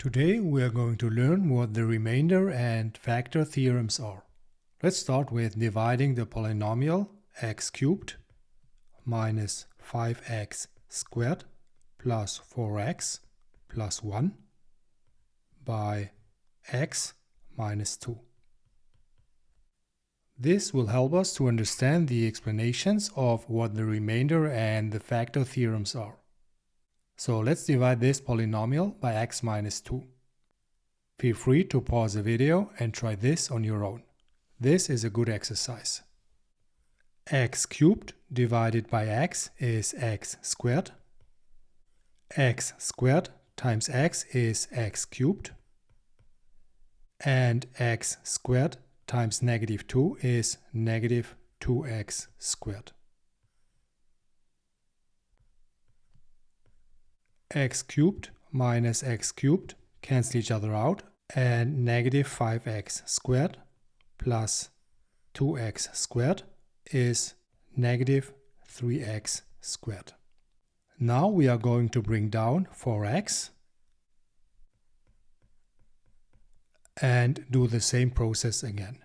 Today we are going to learn what the remainder and factor theorems are. Let's start with dividing the polynomial x cubed minus 5x squared plus 4x plus 1 by x minus 2. This will help us to understand the explanations of what the remainder and the factor theorems are. So let's divide this polynomial by x minus 2. Feel free to pause the video and try this on your own. This is a good exercise. X cubed divided by x is x squared. X squared times x is x cubed. And x squared times negative 2 is negative 2x squared. X cubed minus x cubed cancel each other out, and negative 5x squared plus 2x squared is negative 3x squared. Now we are going to bring down 4x and do the same process again.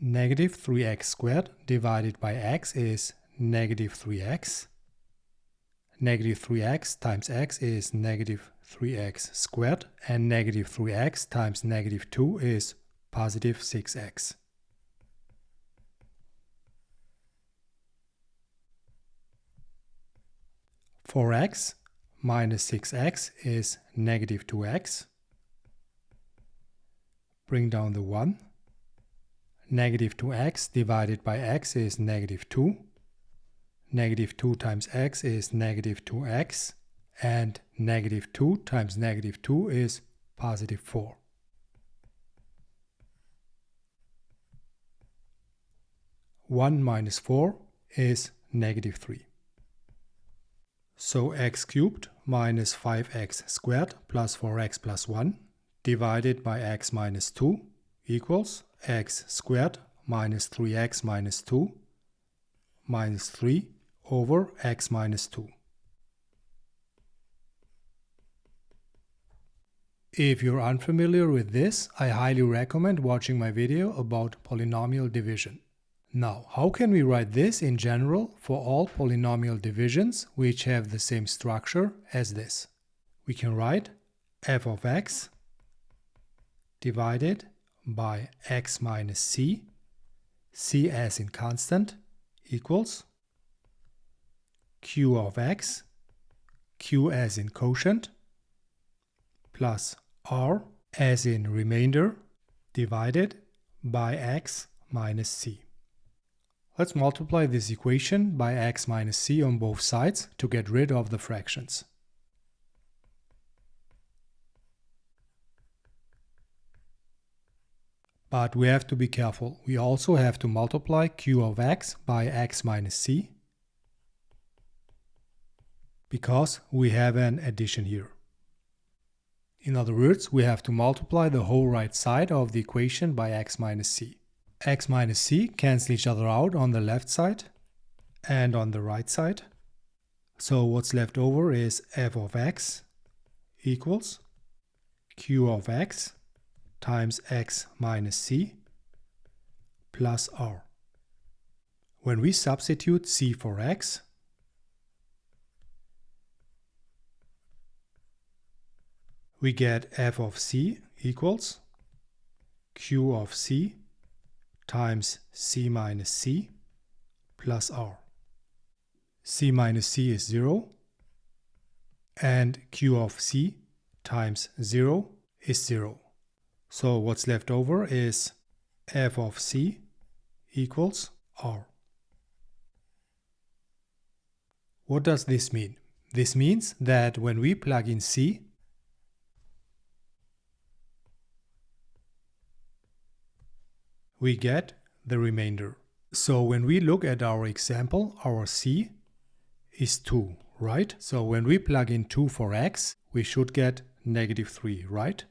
Negative 3x squared divided by x is negative 3x. Negative 3x times x is negative 3x squared, and negative 3x times negative 2 is positive 6x. For x minus 6x is negative 2x. Bring down the 1. Negative 2x divided by x is negative 2. Negative 2 times x is negative 2x, and negative 2 times negative 2 is positive 4. One minus 4 is negative 3. So x cubed minus 5x squared plus 4x plus 1 divided by x minus 2 equals x squared minus 3x minus 2 minus 3 over x minus 2. If you're unfamiliar with this, I highly recommend watching my video about polynomial division. Now, how can we write this in general for all polynomial divisions which have the same structure as this? We can write f of x divided by x minus c, c as in constant, equals q of x, q as in quotient, plus r as in remainder, divided by x minus c. Let's multiply this equation by x minus c on both sides to get rid of the fractions. But we have to be careful. We also have to multiply q of x by x minus c, because we have an addition here. In other words, we have to multiply the whole right side of the equation by x minus c. X minus c cancel each other out on the left side and on the right side. So what's left over is f of x equals q of x times x minus c plus r. When we substitute c for x, we get f of c equals q of c times c minus c plus r. c minus c is 0, and q of c times 0 is 0. So what's left over is f of c equals r. What does this mean? This means that when we plug in c, we get the remainder. So when we look at our example, our c is 2, right? So when we plug in 2 for x, we should get negative 3, right?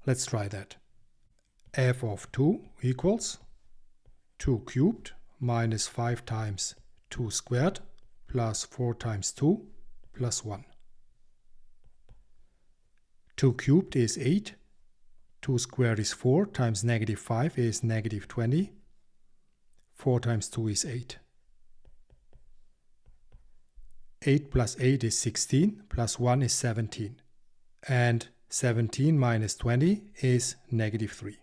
Let's try that. F of 2 equals 2 cubed minus 5 times 2 squared plus 4 times 2 plus 1. 2 cubed is 8. 2 squared is 4 times negative 5 is negative 20. 4 times 2 is 8. 8 plus 8 is 16, plus 1 is 17. And 17 minus 20 is negative 3.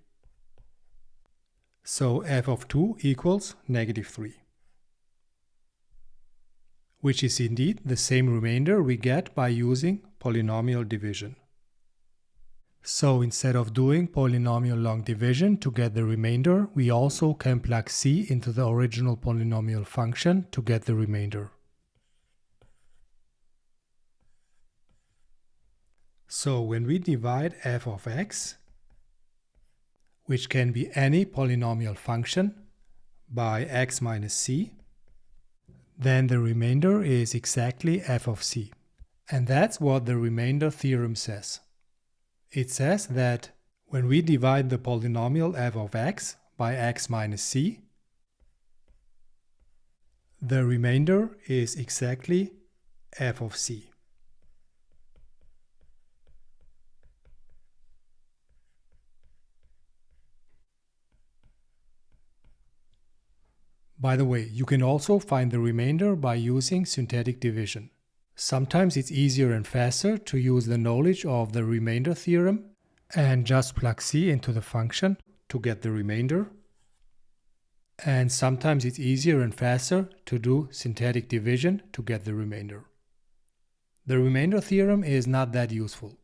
So f of 2 equals negative 3. Which is indeed the same remainder we get by using polynomial division. So instead of doing polynomial long division to get the remainder, we also can plug c into the original polynomial function to get the remainder. So when we divide f of x, which can be any polynomial function, by x minus c, then the remainder is exactly f of c. And that's what the remainder theorem says. It says that when we divide the polynomial f of x by x minus c, the remainder is exactly f of c. By the way, you can also find the remainder by using syntactic division. Sometimes it's easier and faster to use the knowledge of the remainder theorem and just plug c into the function to get the remainder. And sometimes it's easier and faster to do syntactic division to get the remainder. The remainder theorem is not that useful,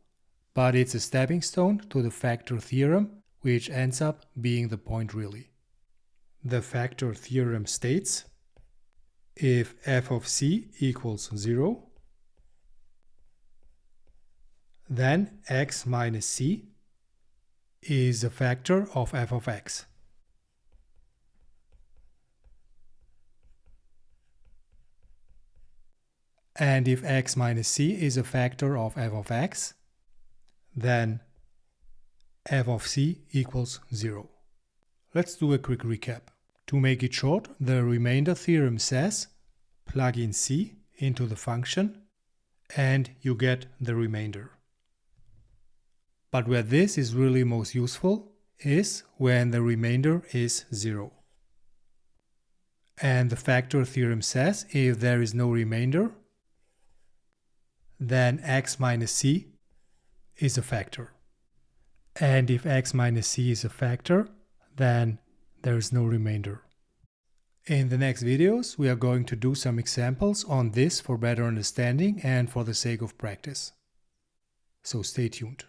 but it's a stepping stone to the factor theorem, which ends up being the point really. The factor theorem states, if f of c equals 0, then x minus c is a factor of f of x. And if x minus c is a factor of f of x, then f of c equals 0. Let's do a quick recap. To make it short, the remainder theorem says plug in c into the function and you get the remainder. But where this is really most useful is when the remainder is 0. And the factor theorem says if there is no remainder, then x minus c is a factor. And if x minus c is a factor, then there is no remainder. In the next videos, we are going to do some examples on this for better understanding and for the sake of practice. So stay tuned.